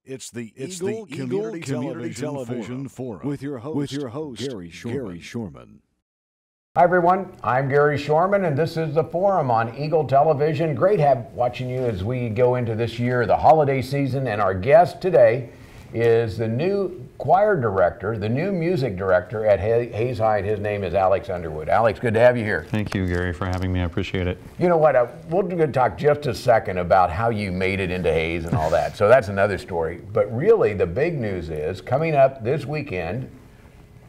It's the Eagle Community Television Forum with your host Gary Shorman. Hi everyone, I'm Gary Shorman and this is the Forum on Eagle Television. Great watching you as we go into this year, the holiday season, and our guest today is the new choir director, the new music director at Hayes High. His name is Alex Underwood. Alex, good to have you here. Thank you, Gary, for having me. I appreciate it. You know what, we'll talk just a second about how you made it into Hayes and all that. So that's another story. But really the big news is coming up this weekend,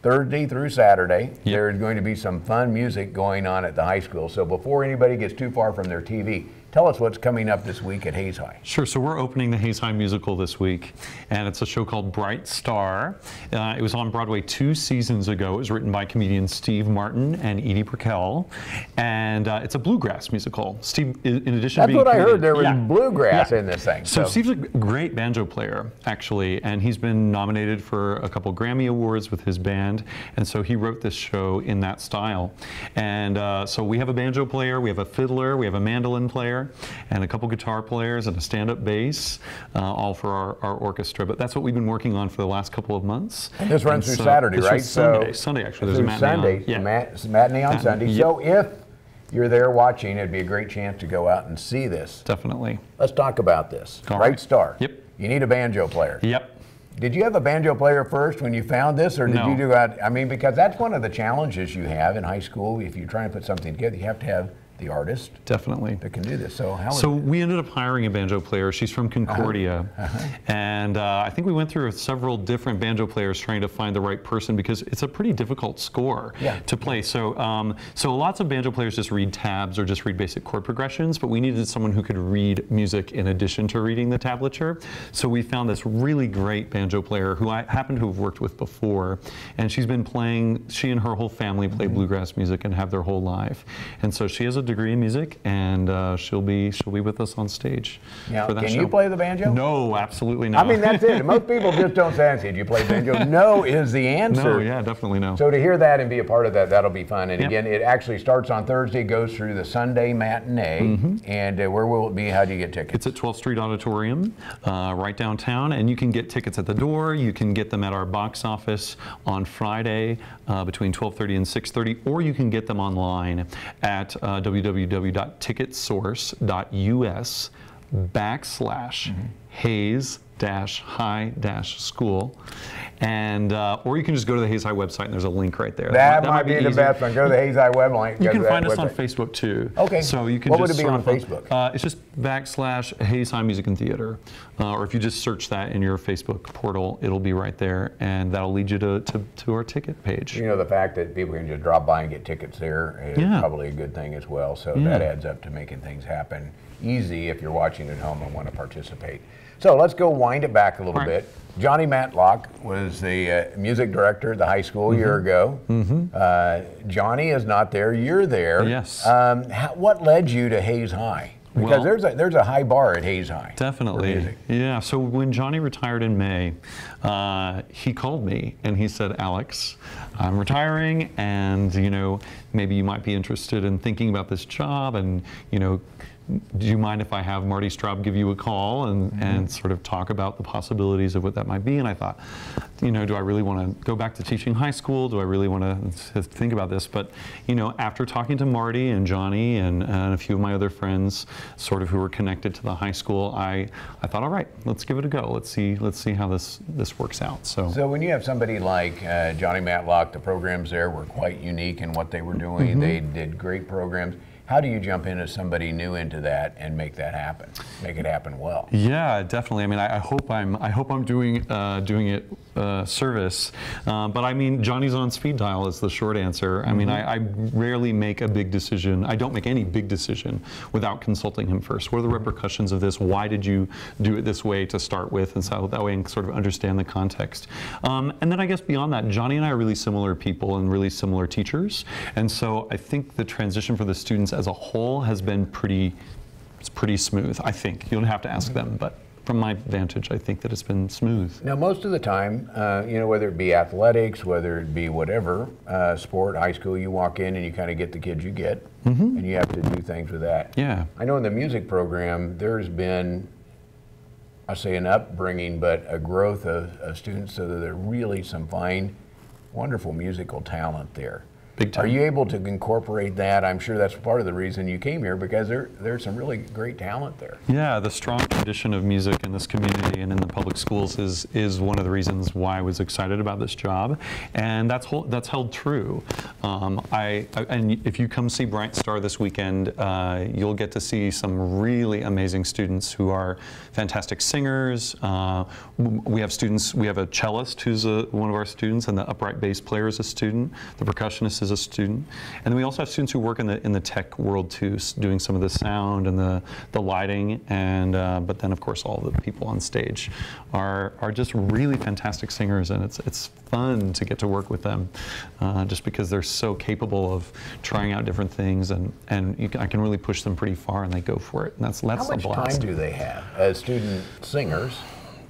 Thursday through Saturday, there's going to be some fun music going on at the high school. So before anybody gets too far from their TV, tell us what's coming up this week at Hayes High. Sure. So we're opening the Hayes High musical this week, and it's a show called Bright Star. It was on Broadway 2 seasons ago. It was written by comedians Steve Martin and Edie Brickell, and it's a bluegrass musical. Steve, in addition to being I heard, there was bluegrass in this thing. So Steve's a great banjo player, actually, and he's been nominated for a couple Grammy Awards with his band, and so he wrote this show in that style. And so we have a banjo player, we have a fiddler, we have a mandolin player, and a couple guitar players and a stand-up bass, all for our orchestra. But that's what we've been working on for the last couple of months. And this runs through Saturday, right? Sunday actually. There's a matinee on. Matinee on Sunday. Yep. So if you're there watching, it'd be a great chance to go out and see this. Definitely. Let's talk about this. Bright Star. Yep. You need a banjo player. Yep. Did you have a banjo player first when you found this, or did you do that? I mean, because that's one of the challenges you have in high school. If you're trying to put something together, you have to have the artist that can do this. So we ended up hiring a banjo player. She's from Concordia, and I think we went through several different banjo players trying to find the right person, because it's a pretty difficult score to play. So lots of banjo players just read tabs or just read basic chord progressions, but we needed someone who could read music in addition to reading the tablature. So we found this really great banjo player who I happen to have worked with before, and she's been playing. She and her whole family play bluegrass music and have their whole life, and so she has a degree in music, and she'll be with us on stage for that show. Can you play the banjo? No, absolutely not. I mean, that's it. Most people just don't say, "Do you play banjo?" No is the answer. No, yeah, definitely no. So to hear that and be a part of that, that'll be fun. And again, it actually starts on Thursday, goes through the Sunday matinee. And where will it be? How do you get tickets? It's at 12th Street Auditorium, right downtown, and you can get tickets at the door. You can get them at our box office on Friday between 12:30 and 6:30, or you can get them online at www.ticketsource.us/Hayes-High-School, and or you can just go to the Hayes High website, and there's a link right there. That might be the best one. Go to the Hayes High web link. You can find us on Facebook too. Okay. So you can what would it be on Facebook? It's just /Hayes High Music and Theater, or if you just search that in your Facebook portal, it'll be right there, and that'll lead you to our ticket page. You know, the fact that people can just drop by and get tickets there is probably a good thing as well. So that adds up to making things happen easy if you're watching at home and want to participate. So let's go wind it back a little bit. Johnny Matlock was the music director at the high school a year ago. Johnny is not there. You're there. Yes. What led you to Hayes High? Because there's a high bar at Hayes High. Definitely. Yeah. So when Johnny retired in May, he called me and he said, "Alex, I'm retiring, and maybe you might be interested in thinking about this job, and do you mind if I have Marty Straub give you a call and sort of talk about the possibilities of what that might be?" And I thought, do I really want to go back to teaching high school? Do I really want to think about this? But, after talking to Marty and Johnny and a few of my other friends, sort of who were connected to the high school, I thought, all right, let's give it a go. Let's see how this works out. So when you have somebody like Johnny Matlock, the programs there were quite unique in what they were doing. They did great programs. How do you jump in as somebody new into that and make that happen? Make it happen well. Yeah, definitely. I mean, I hope I'm doing it service. But I mean, Johnny's on speed dial is the short answer. I mean, I rarely make a big decision. I don't make any big decision without consulting him first. What are the repercussions of this? Why did you do it this way to start with? And so that way I can sort of understand the context. And then I guess beyond that, Johnny and I are really similar people and really similar teachers. And so I think the transition for the students as a whole has been pretty smooth, I think. You'll have to ask them, but from my vantage, I think that it's been smooth. Now, most of the time, whether it be athletics, whether it be whatever, sport, high school, you walk in and you kind of get the kids you get, and you have to do things with that. Yeah. I know in the music program, there's been I say an upbringing, but a growth of students so that there's really some fine, wonderful musical talent there. Big time. Are you able to incorporate that? I'm sure that's part of the reason you came here, because there's some really great talent there. Yeah, the strong tradition of music in this community and in the public schools is one of the reasons why I was excited about this job, and that's held true. And if you come see Bright Star this weekend, you'll get to see some really amazing students who are fantastic singers. We have students. We have a cellist who's one of our students, and the upright bass player is a student. The percussionist is a student, and then we also have students who work in the tech world too, doing some of the sound and the lighting, and but then of course all the people on stage are just really fantastic singers, and it's fun to get to work with them, just because they're so capable of trying out different things, and I can really push them pretty far, and they go for it, and that's How much a blast. time do they have as student singers?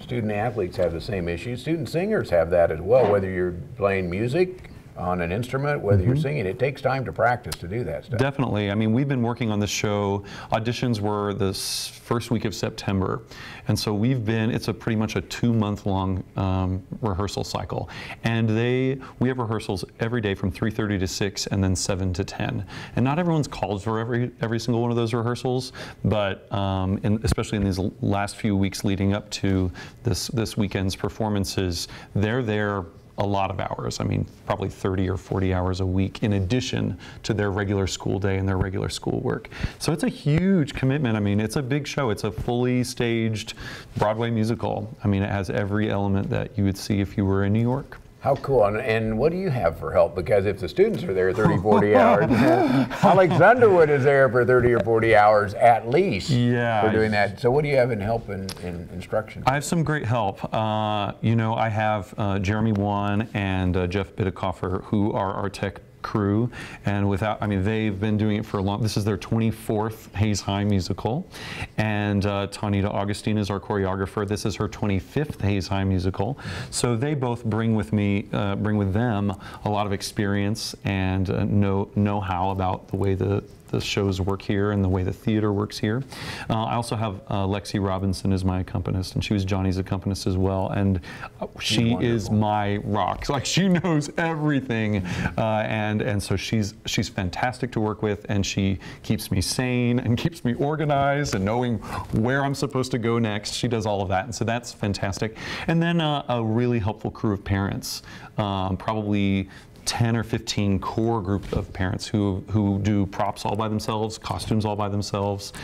Student athletes have the same issue. Student singers have that as well, whether you're playing music on an instrument, whether you're singing. It takes time to practice to do that stuff. Definitely. I mean, we've been working on this show. Auditions were this first week of September, and so it's pretty much a 2-month-long rehearsal cycle. And we have rehearsals every day from 3:30 to 6, and then 7 to 10. And not everyone's called for every single one of those rehearsals, but especially in these last few weeks leading up to this weekend's performances, they're there a lot of hours. I mean, probably 30 or 40 hours a week in addition to their regular school day and their regular school work. So it's a huge commitment. I mean, it's a big show. It's a fully staged Broadway musical. I mean, it has every element that you would see if you were in New York. How cool. And what do you have for help? Because if the students are there 30, 40 hours, Alex Underwood is there for 30 or 40 hours at least for doing that. So what do you have in help and instruction? I have some great help. You know, I have Jeremy Wan and Jeff Bidikofer, who are our tech crew, and they've been doing it for a long. This is their 24th Hayes High musical, and Tanita Augustine is our choreographer. This is her 25th Hayes High musical. So they both bring with them a lot of experience and know-how about the way the shows work here and the way the theater works here. I also have Lexi Robinson as my accompanist, and she was Johnny's accompanist as well, and she is my rock. Like, she knows everything, and so she's fantastic to work with, and she keeps me sane and keeps me organized and knowing where I'm supposed to go next. She does all of that, and so that's fantastic. And then a really helpful crew of parents, probably 10 or 15 core group of parents who do props all by themselves, costumes all by themselves,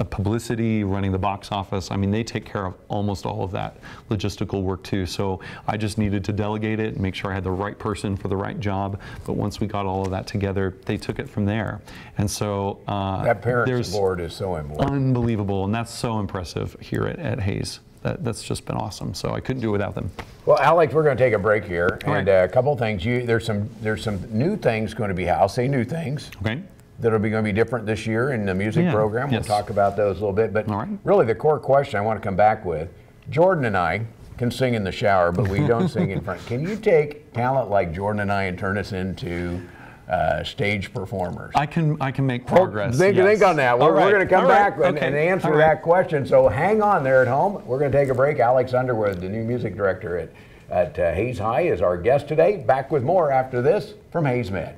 publicity, running the box office. I mean, they take care of almost all of that logistical work too. So I just needed to delegate it and make sure I had the right person for the right job. But once we got all of that together, they took it from there. And so that parents board is so important. Unbelievable, and that's so impressive here at Hayes. That's just been awesome. So I couldn't do it without them. Well, Alex, we're going to take a break here, All and right. a couple of things. There's some new things going to be. I'll say new things. Okay. That'll be going to be different this year in the music program. We'll talk about those a little bit. But really, the core question I want to come back with: Jordan and I can sing in the shower, but we don't sing in front. Can you take talent like Jordan and I and turn us into stage performers? I can make progress. Think on that. We're going to come back and answer that question. So hang on there at home. We're going to take a break. Alex Underwood, the new music director at Hayes High, is our guest today. Back with more after this from Hayes Med.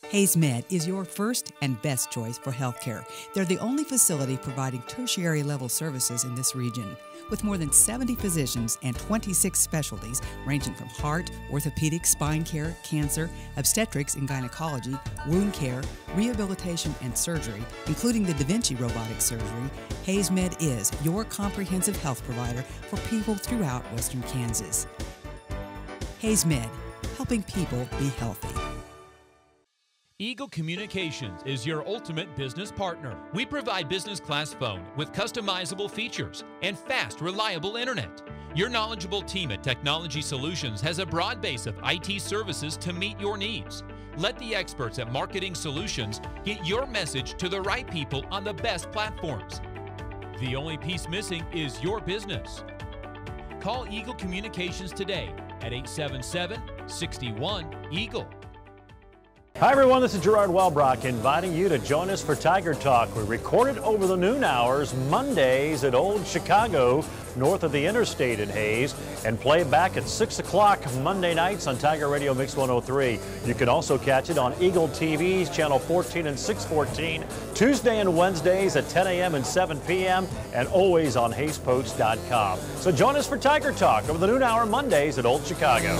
Hayes Med is your first and best choice for healthcare. They're the only facility providing tertiary level services in this region. With more than 70 physicians and 26 specialties ranging from heart, orthopedic, spine care, cancer, obstetrics and gynecology, wound care, rehabilitation and surgery, including the Da Vinci robotic surgery, Hayes Med is your comprehensive health provider for people throughout Western Kansas. Hayes Med, helping people be healthy. Eagle Communications is your ultimate business partner. We provide business class phone with customizable features and fast, reliable internet. Your knowledgeable team at Technology Solutions has a broad base of IT services to meet your needs. Let the experts at Marketing Solutions get your message to the right people on the best platforms. The only piece missing is your business. Call Eagle Communications today at 877-61-EAGLE. Hi everyone, this is Gerard Welbrock inviting you to join us for Tiger Talk. We record it over the noon hours, Mondays at Old Chicago, north of the interstate in Hayes, and play back at 6 o'clock Monday nights on Tiger Radio Mix 103. You can also catch it on Eagle TV's channel 14 and 614, Tuesday and Wednesdays at 10 a.m. and 7 p.m., and always on HayesPost.com. So join us for Tiger Talk over the noon hour Mondays at Old Chicago.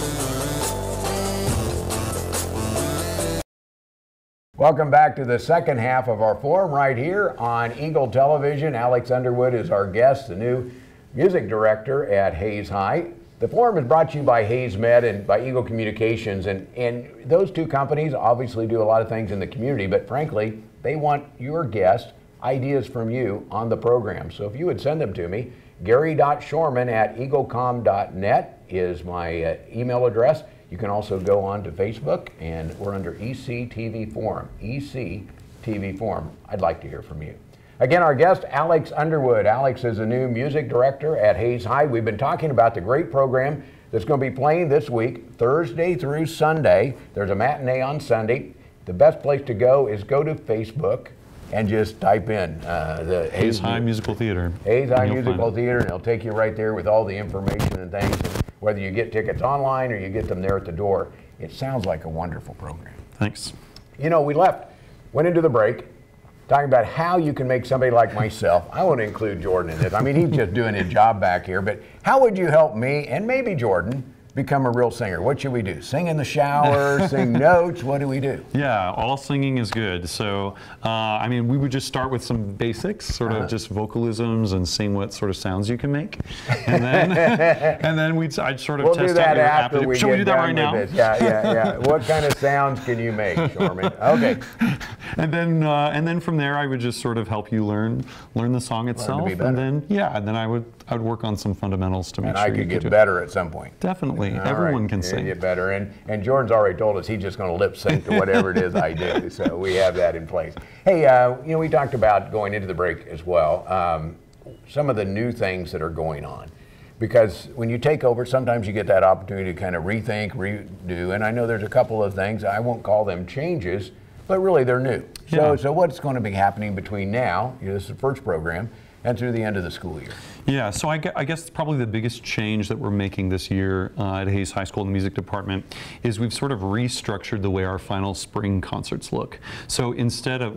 Welcome back to the second half of our forum right here on Eagle Television. Alex Underwood is our guest, the new music director at Hayes High. The forum is brought to you by Hayes Med and by Eagle Communications, and those two companies obviously do a lot of things in the community, but frankly, they want your guests, ideas from you on the program. So if you would send them to me, gary.shorman@eaglecom.net is my email address. You can also go on to Facebook, and we're under ECTV Forum, ECTV Forum. I'd like to hear from you. Again, our guest, Alex Underwood. Alex is the new music director at Hayes High. We've been talking about the great program that's going to be playing this week, Thursday through Sunday. There's a matinee on Sunday. The best place to go is go to Facebook and just type in the Hayes High Musical Theater. Hayes High Musical Theater, and it'll take you right there with all the information and things. And whether you get tickets online or you get them there at the door, it sounds like a wonderful program. Thanks. You know, we went into the break, talking about how you can make somebody like myself, I want to include Jordan in this. I mean, he's just doing his job back here, but how would you help me and maybe Jordan become a real singer? What should we do? Sing in the shower, sing notes? What do we do? Yeah, all singing is good. So, I mean, we would just start with some basics, sort of just vocalisms and seeing what sort of sounds you can make. And then, I'd sort of we'll test do that out your after aptitude. we Shall get we do that done right now? with this? Yeah. What kind of sounds can you make, Shorman? Okay. And then from there, I would just sort of help you learn the song itself. And then, I would work on some fundamentals to make sure I could get better at some point. Definitely. Everyone can sing. Get better. And Jordan's already told us he's just going to lip sync to whatever it is I do. So we have that in place. Hey, we talked about going into the break as well, some of the new things that are going on. Because when you take over, sometimes you get that opportunity to kind of rethink, redo. And I know there's a couple of things, I won't call them changes, but really they're new. Yeah. So what's going to be happening between now, this is the first program, and through the end of the school year? Yeah, so I guess probably the biggest change that we're making this year at Hayes High School in the music department is we've sort of restructured the way our final spring concerts look. So instead of,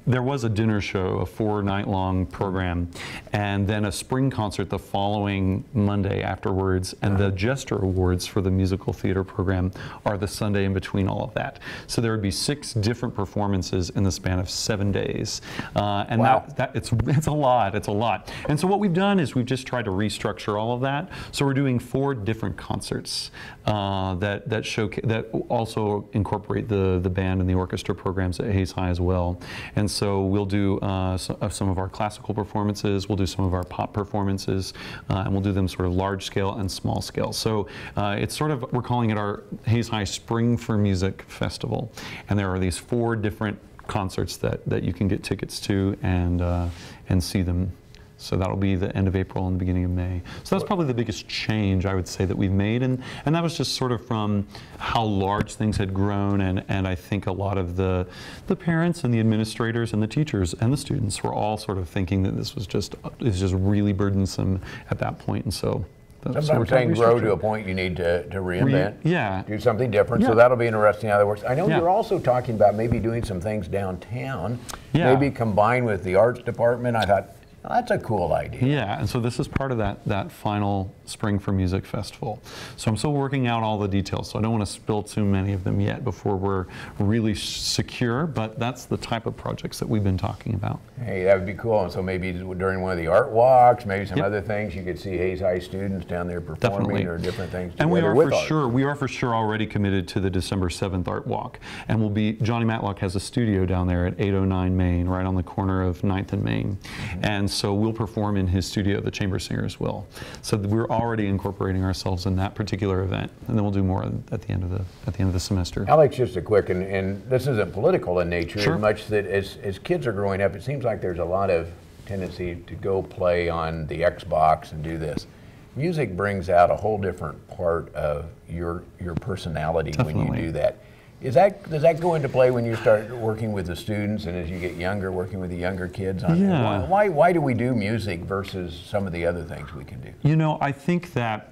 there was a dinner show, a 4-night-long program, and then a spring concert the following Monday afterwards, and the Jester Awards for the musical theater program are the Sunday in between all of that. So there would be 6 different performances in the span of 7 days. And wow. It's a lot. And so what we've done is we've just tried to restructure all of that. So we're doing 4 different concerts that also incorporate the band and the orchestra programs at Hayes High as well. And so we'll do some of our classical performances, we'll do some of our pop performances, and we'll do them sort of large scale and small scale. So it's sort of, we're calling it our Hayes High Spring for Music Festival. And there are these 4 different concerts that you can get tickets to and see them. So that'll be the end of April and the beginning of May. So that's probably the biggest change I would say that we've made, and that was just sort of from how large things had grown, and I think a lot of the parents and the administrators and the teachers and the students were all sort of thinking that this was just really burdensome at that point, and so. Sometimes saying grow to a point you need to reinvent, do something different. Yeah. So that'll be interesting how that works. I know Yeah. you're also talking about maybe doing some things downtown, Yeah. maybe combined with the arts department. I thought, oh, that's a cool idea. Yeah, and so this is part of that final Spring for Music Festival. So I'm still working out all the details, so I don't want to spill too many of them yet before we're really secure, but that's the type of projects that we've been talking about. Hey, that would be cool. And so maybe during one of the art walks, maybe some Yep. other things, you could see Hayes High students down there performing Definitely. or different things And we together are with for art. sure already committed to the December 7th Art Walk. And Johnny Matlock has a studio down there at 809 Main, right on the corner of 9th and Main. And so we'll perform in his studio, the Chamber Singers will. So we're already incorporating ourselves in that particular event, and then we'll do more at the end of the semester. Alex, just a quick, and this isn't political in nature, Sure. as much that as kids are growing up, it seems like there's a lot of tendency to go play on the Xbox and do this. Music brings out a whole different part of your personality when you Definitely. do that. Does that go into play when you start working with the students and as you get younger, working with the younger kids? Yeah. Why do we do music versus some of the other things we can do? You know, I think that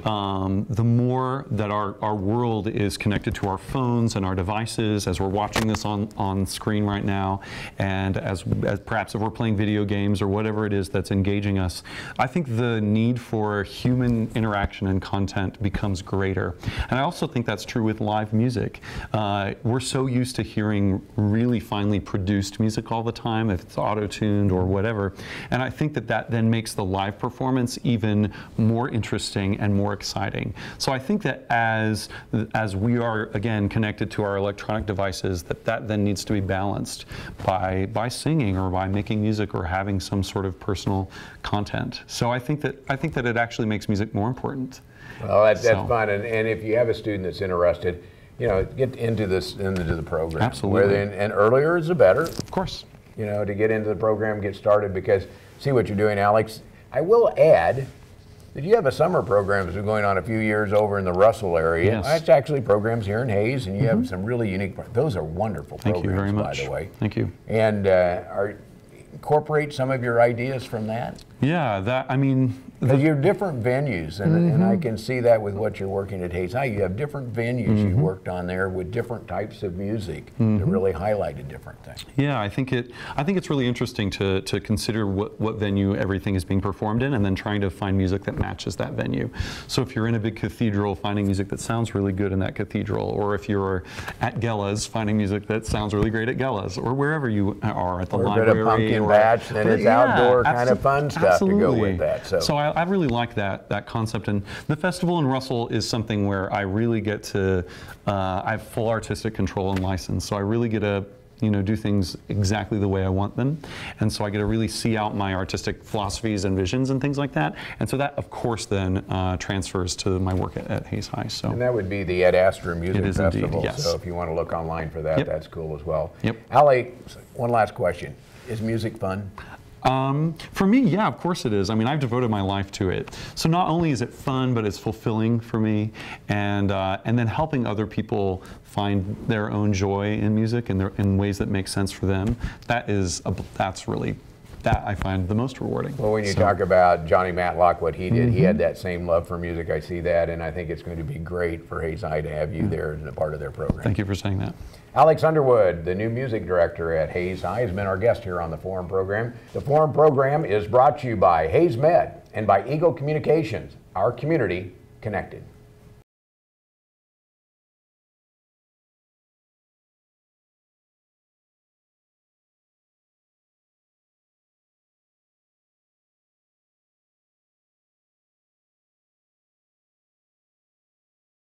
the more that our world is connected to our phones and our devices, as we're watching this on screen right now, and as perhaps if we're playing video games or whatever it is that's engaging us, I think the need for human interaction and content becomes greater. And I also think that's true with live music. We're so used to hearing really finely produced music all the time, if it's auto-tuned or whatever, and I think that then makes the live performance even more interesting and more exciting. So I think that as we are, again, connected to our electronic devices, that then needs to be balanced by singing or by making music or having some sort of personal content. So I think that it actually makes music more important. Well, that's fun, and if you have a student that's interested, you know, get into the program. Absolutely. And earlier is the better. Of course. You know, to get into the program, get started, because see what you're doing, Alex. I will add that you have a summer program that's been going on a few years over in the Russell area. Yes. That's actually programs here in Hayes, and you have some really unique. Those are wonderful programs, Thank you very much. by the way. Thank you. And incorporate some of your ideas from that. Yeah, I mean. Because you're different venues, and I can see that with what you're working at Hayes High. You have different venues you worked on there with different types of music that really highlighted different things. Yeah, I think it's really interesting to consider what venue everything is being performed in, and then trying to find music that matches that venue. So if you're in a big cathedral, finding music that sounds really good in that cathedral, or if you're at Gella's, finding music that sounds really great at Gella's, or wherever you are at the library. Or a bit of pumpkin patch, and it's outdoor kind of fun stuff to go with that. So I really like that concept, and the festival in Russell is something where I really get to, I have full artistic control and license, so I really get to do things exactly the way I want them, and so I get to really see out my artistic philosophies and visions and things like that, and so that of course then transfers to my work at Hayes High. So. And that would be the Ed Astor Music Festival, indeed, yes. So if you want to look online for that, that's cool as well. Yep. Ali, one last question. Is music fun? For me, yeah, of course it is. I mean, I've devoted my life to it. So not only is it fun, but it's fulfilling for me, and then helping other people find their own joy in music and in ways that make sense for them. That's really that I find the most rewarding. Well, when you talk about Johnny Matlock, what he did, he had that same love for music. I see that, and I think it's going to be great for Hayes High to have you there as a part of their program. Thank you for saying that. Alex Underwood, the new music director at Hayes High, has been our guest here on the Forum program. The Forum program is brought to you by Hayes Med and by Eagle Communications, our community connected.